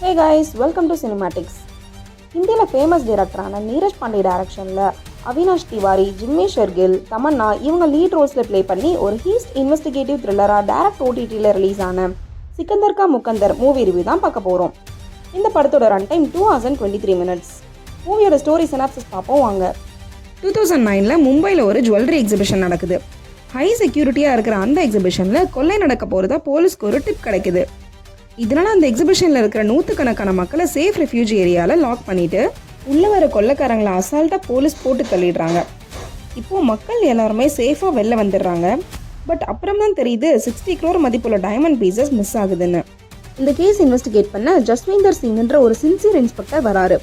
Hey guys, welcome to Cinematics. இந்தியாவில் famous டைரக்டரான Neeraj Pandey டைரக்ஷனில் Avinash Tiwari, Jimmy Shergill, Tamannaah இவங்க லீட் ரோல்ஸில் ப்ளே பண்ணி ஒரு ஹீஸ்ட் இன்வெஸ்டிகேட்டிவ் த்ரில்லராக டேரக்ட் ஓடிடியில் ரிலீஸ் ஆன சிக்கந்தர் கா முக்கந்தர் மூவி ரிவ்யூ தான் பார்க்க போகிறோம். இந்த படத்தோட run time 2 hours and 23 minutes. மூவியோட ஸ்டோரி சினாப்சிஸ் பார்ப்போம் வாங்க. 2009 மும்பையில் ஒரு ஜுவல்லரி எக்ஸிபிஷன் நடக்குது. ஹை செக்யூரிட்டியாக இருக்கிற அந்த எக்ஸிபிஷனில் கொள்ளை நடக்க போகிறதா போலீஸ்க்கு ஒரு டிப் கிடைக்குது. இதனால் அந்த எக்ஸிபிஷனில் இருக்கிற நூற்றுக்கணக்கான மக்களை சேஃப் ரெஃப்யூஜி ஏரியாவில் லாக் பண்ணிவிட்டு உள்ளே வர கொள்ளைக்காரங்களை அசால்ட்டாக போலீஸ் போட்டு தள்ளிடுறாங்க. இப்போது மக்கள் எல்லாருமே சேஃபாக வெளில வந்துடுறாங்க. பட் அப்புறம் தான் தெரியுது 60 crore மதிப்புள்ள டைமண்ட் பீசஸ் மிஸ் ஆகுதுன்னு. இந்த கேஸ் இன்வெஸ்டிகேட் பண்ண ஜஸ்வீந்தர் சிங்ன்ற ஒரு சின்சியர் இன்ஸ்பெக்டர் வராரு.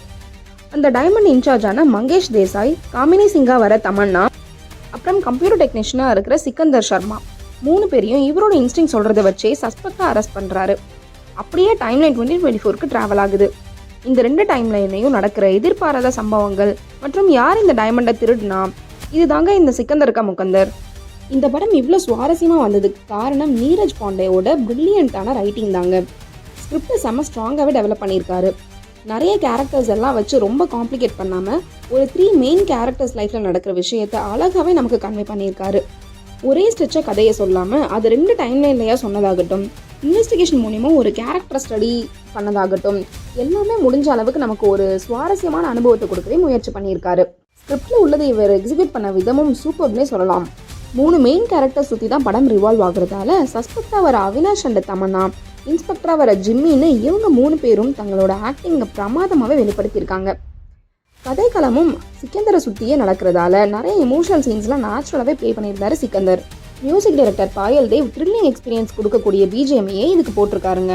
அந்த டைமண்ட் இன்சார்ஜான மங்கேஷ் தேசாய், காமினி சிங்கா வர தமன்னா, அப்புறம் கம்ப்யூட்டர் டெக்னீஷியனாக இருக்கிற சிக்கந்தர் சர்மா 3 பேரையும் இவரோட இன்ஸ்டிங் சொல்கிறத வச்சே சஸ்பெக்டாக அரெஸ்ட் பண்ணுறாரு. அப்படியே டைம்லைன் 2024க்கு ட்ராவல் ஆகுது. இந்த 2 டைம்லைன்லையும் நடக்கிற எதிர்பாராத சம்பவங்கள் மற்றும் யார் இந்த டைமண்டை திருடுனா, இது தாங்க இந்த சிக்கந்தர் கா முக்கந்தர். இந்த படம் இவ்வளோ சுவாரஸ்யமாக வந்ததுக்கு காரணம் நீரஜ் பாண்டேயோட பிரில்லியண்ட்டான ரைட்டிங் தாங்க. ஸ்கிரிப்டை செம்ம ஸ்ட்ராங்காகவே டெவலப் பண்ணியிருக்காரு. நிறைய கேரக்டர்ஸ் எல்லாம் வச்சு ரொம்ப காம்ப்ளிகேட் பண்ணாமல் ஒரு 3 மெயின் கேரக்டர்ஸ் லைஃப்பில் நடக்கிற விஷயத்தை அழகாகவே நமக்கு கன்வே பண்ணியிருக்காரு. ஒரே ஸ்ட்ரெச்சாக கதையை சொல்லாமல் அது 2 டைம்லைன்லையாக சொன்னதாகட்டும், இன்வெஸ்டிகேஷன் மூலிமா ஒரு கேரக்டர் ஸ்டடி பண்ணதாகட்டும், எல்லாமே முடிஞ்ச அளவுக்கு நமக்கு ஒரு சுவாரஸ்யமான அனுபவத்தை கொடுக்கவே முயற்சி பண்ணியிருக்காரு. ஸ்கிரிப்டில் உள்ளதை இவர் எக்ஸிக்யூட் பண்ண விதமும் சூப்பர்னே சொல்லலாம். 3 மெயின் கேரக்டர் சுற்றி தான் படம் ரிவால்வ் ஆகுறதால சஸ்பெக்டாக வர அவினாஷ் அண்ட் தமன்னா, இன்ஸ்பெக்டராக வர ஜிம்மின்னு இவங்க 3 பேரும் தங்களோட ஆக்டிங்கை பிரமாதமாகவே வெளிப்படுத்தியிருக்காங்க. கதைக்களமும் சிக்கந்தரை சுற்றியே நடக்கிறதால நிறைய எமோஷனல் சீன்ஸ்லாம் நேச்சுரலாகவே ப்ளே பண்ணியிருந்தாரு சிக்கந்தர். மியூசிக் டைரக்டர் பாயல் தேவ் த்ரில்லிங் எக்ஸ்பீரியன்ஸ் கொடுக்கக்கூடிய பிஜிஎம்ஐயே இதுக்கு போட்டிருக்காருங்க.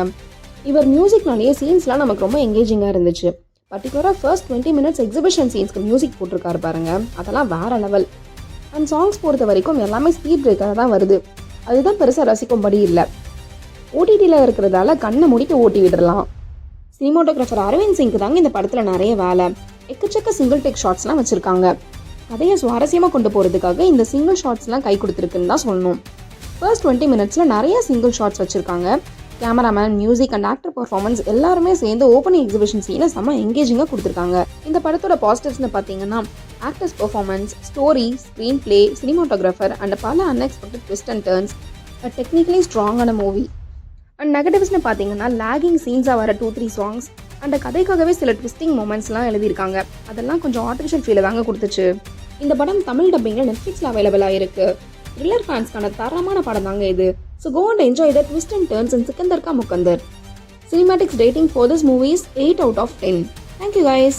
இவர் மியூசிக்னாலேயே சீன்ஸ்லாம் நமக்கு ரொம்ப எங்கேஜிங்காக இருந்துச்சு. பர்டிகுலராக ஃபர்ஸ்ட் 20 minutes எக்ஸிபிஷன் சீன்ஸ்க்கு மியூசிக் போட்டிருக்காரு பாருங்க, அதெல்லாம் வேற லெவல். அண்ட் சாங்ஸ் பொறுத்த வரைக்கும் எல்லாமே ஸ்பீட் பிரேக்கராக தான் வருது. அதுதான் பெருசாக ரசிக்கும்படி இல்லை. ஓடிடியில் இருக்கிறதால கண்ணை மூடிட்டு ஓட்டி விடலாம். சினிமாட்டோகிராஃபர் அரவிந்த் சிங்க்கு தாங்க இந்த படத்தில் நிறைய வேலை. எக்கச்சக்க சிங்கிள் டேக் ஷாட்ஸ்லாம் வச்சுருக்காங்க. கதையை சுவாரஸ்யமாக கொண்டு போகிறதுக்காக இந்த சிங்கிள் ஷாட்ஸ்லாம் கை கொடுத்துருக்குன்னு தான் சொல்லணும். ஃபர்ஸ்ட் 20 minutesல நிறைய சிங்கிள் ஷாட்ஸ் வச்சுருக்காங்க. Cameraman, music and actor performance எல்லாருமே சேர்ந்து ஓப்பனிங் எக்ஸிபிஷன் சீனை செம்ம எங்கேஜிங்காக கொடுத்துருக்காங்க. இந்த படத்தோட பாசிட்டிவ்ஸ்னு பார்த்தீங்கன்னா actors performance, story, screenplay, cinematographer and பல unexpected twist and turns, technically ஸ்ட்ராங்கான மூவி. அண்ட் நெகட்டிவ்ஸ்னு பார்த்தீங்கன்னா லேகிங் சீன்ஸாக வர 2-3 சாங்ஸ் அண்ட் கதைக்காகவே சில ட்விஸ்டிங் மூமெண்ட்ஸ்லாம் எழுதியிருக்காங்க. அதெல்லாம் கொஞ்சம் ஆர்டிஃபிஷியல் ஃபீலை தாங்க கொடுத்துச்சு. இந்த படம் தமிழ் டப்பிங்கில் நெட்ஃப்ளிக்ஸில் அவைலபிளாக இருக்குது. த்ரில்லர் ஃபேன்ஸ்க்கான தரமான படம் தாங்க இது. So go and enjoy the twist and turns in Sikandar Ka Muqaddar. Cinematics rating for this movie is 8 out of 10. Thank you guys.